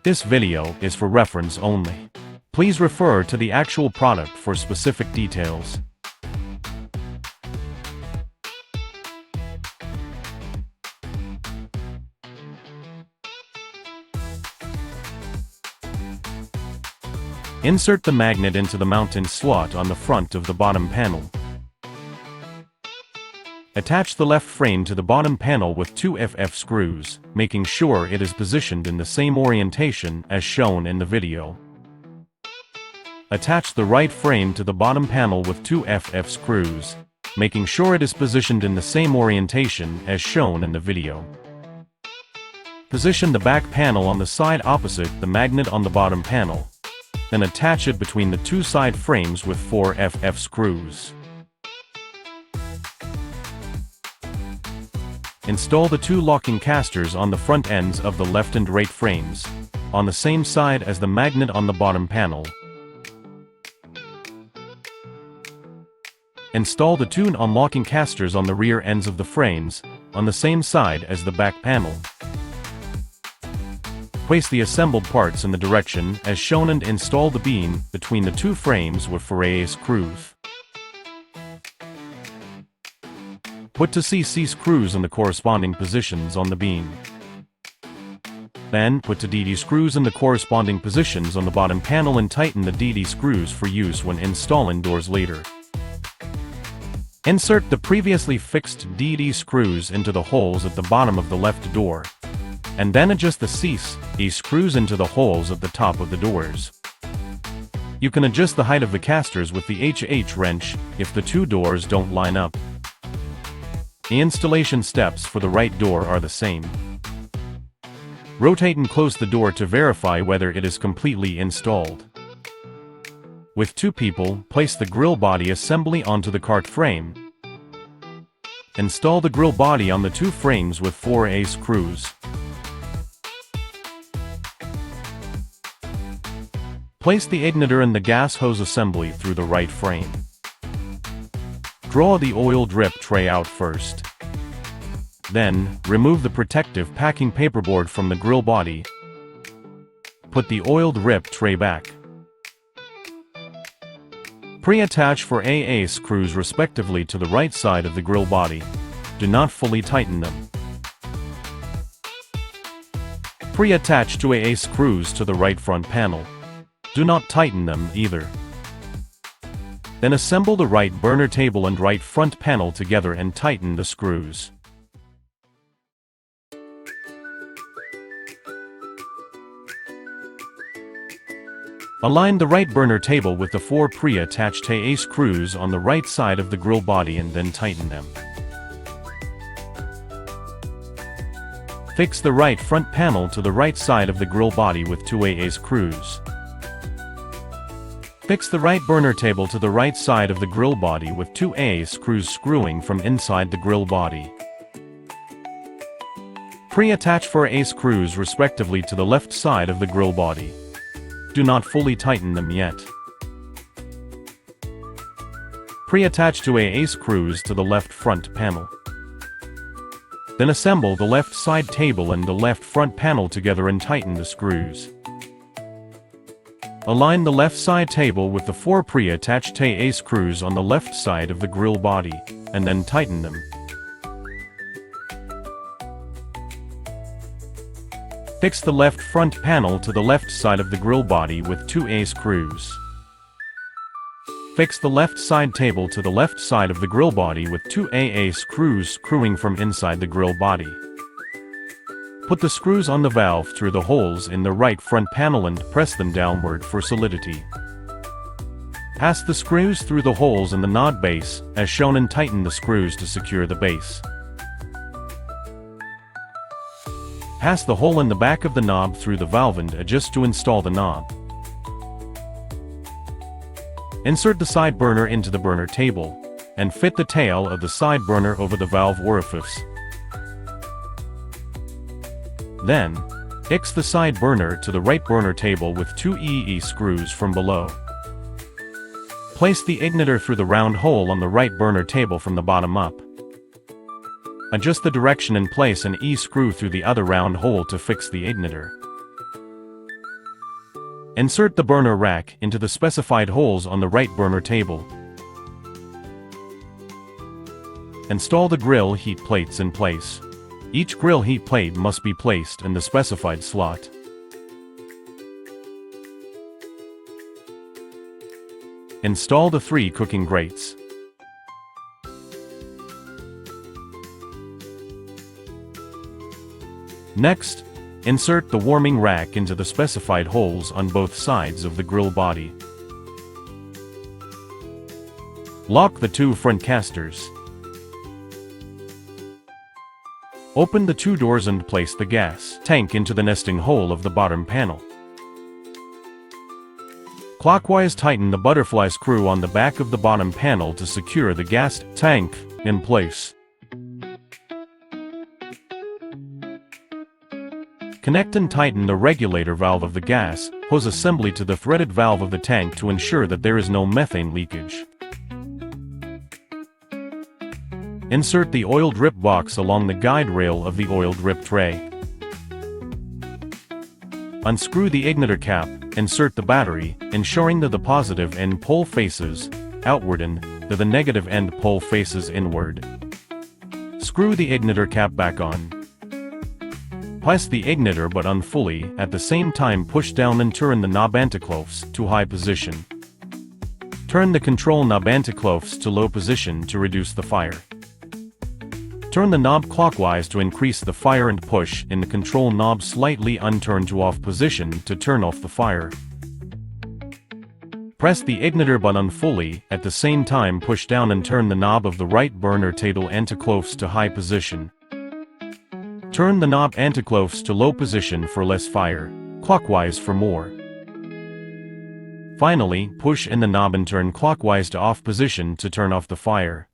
This video is for reference only. Please refer to the actual product for specific details. Insert the magnet into the mounting slot on the front of the bottom panel. Attach the left frame to the bottom panel with 2 FF screws, making sure it is positioned in the same orientation as shown in the video. Attach the right frame to the bottom panel with 2 FF screws, making sure it is positioned in the same orientation as shown in the video. Position the back panel on the side opposite the magnet on the bottom panel. Then attach it between the 2 side frames with 4 FF screws. Install the 2 locking casters on the front ends of the left and right frames, on the same side as the magnet on the bottom panel. Install the 2 unlocking casters on the rear ends of the frames, on the same side as the back panel. Place the assembled parts in the direction as shown and install the beam between the 2 frames with 4 AA screws. Put to CC screws in the corresponding positions on the beam. Then, put to DD screws in the corresponding positions on the bottom panel and tighten the DD screws for use when installing doors later. Insert the previously fixed DD screws into the holes at the bottom of the left door, and then adjust the CC screws into the holes at the top of the doors. You can adjust the height of the casters with the HH wrench if the 2 doors don't line up. The installation steps for the right door are the same. Rotate and close the door to verify whether it is completely installed. With 2 people, place the grill body assembly onto the cart frame. Install the grill body on the 2 frames with 4 AA screws. Place the igniter and the gas hose assembly through the right frame. Draw the oil drip tray out first. Then, remove the protective packing paperboard from the grill body. Put the oil drip tray back. Pre-attach 4 AA screws respectively to the right side of the grill body. Do not fully tighten them. Pre-attach 2 AA screws to the right front panel. Do not tighten them either. Then assemble the right burner table and right front panel together and tighten the screws. Align the right burner table with the 4 pre-attached AA screws on the right side of the grill body and then tighten them. Fix the right front panel to the right side of the grill body with 2 AA screws. Fix the right burner table to the right side of the grill body with 2 AA screws screwing from inside the grill body. Pre-attach 4 AA screws respectively to the left side of the grill body. Do not fully tighten them yet. Pre-attach 2 AA screws to the left front panel. Then assemble the left side table and the left front panel together and tighten the screws. Align the left side table with the 4 pre-attached AA screws on the left side of the grill body, and then tighten them. Fix the left front panel to the left side of the grill body with 2 AA screws. Fix the left side table to the left side of the grill body with 2 AA screws screwing from inside the grill body. Put the screws on the valve through the holes in the right front panel and press them downward for solidity. Pass the screws through the holes in the knob base, as shown, and tighten the screws to secure the base. Pass the hole in the back of the knob through the valve and adjust to install the knob. Insert the side burner into the burner table, and fit the tail of the side burner over the valve orifice. Then, fix the side burner to the right burner table with 2 EE screws from below. Place the igniter through the round hole on the right burner table from the bottom up. Adjust the direction and place an E screw through the other round hole to fix the igniter. Insert the burner rack into the specified holes on the right burner table. Install the grill heat plates in place. Each grill heat plate must be placed in the specified slot. Install the 3 cooking grates. Next, insert the warming rack into the specified holes on both sides of the grill body. Lock the 2 front casters. Open the 2 doors and place the gas tank into the nesting hole of the bottom panel. Clockwise tighten the butterfly screw on the back of the bottom panel to secure the gas tank in place. Connect and tighten the regulator valve of the gas hose assembly to the threaded valve of the tank to ensure that there is no methane leakage. Insert the oil drip box along the guide rail of the oil drip tray. Unscrew the igniter cap, insert the battery, ensuring that the positive end pole faces outward and that the negative end pole faces inward. Screw the igniter cap back on. Press the igniter button fully, at the same time push down and turn the knob anti-close to high position. Turn the control knob anti-close to low position to reduce the fire. Turn the knob clockwise to increase the fire and push in the control knob slightly unturned to off position to turn off the fire. Press the igniter button fully, at the same time push down and turn the knob of the right burner table anti-close to high position. Turn the knob anti-close to low position for less fire, clockwise for more. Finally, push in the knob and turn clockwise to off position to turn off the fire.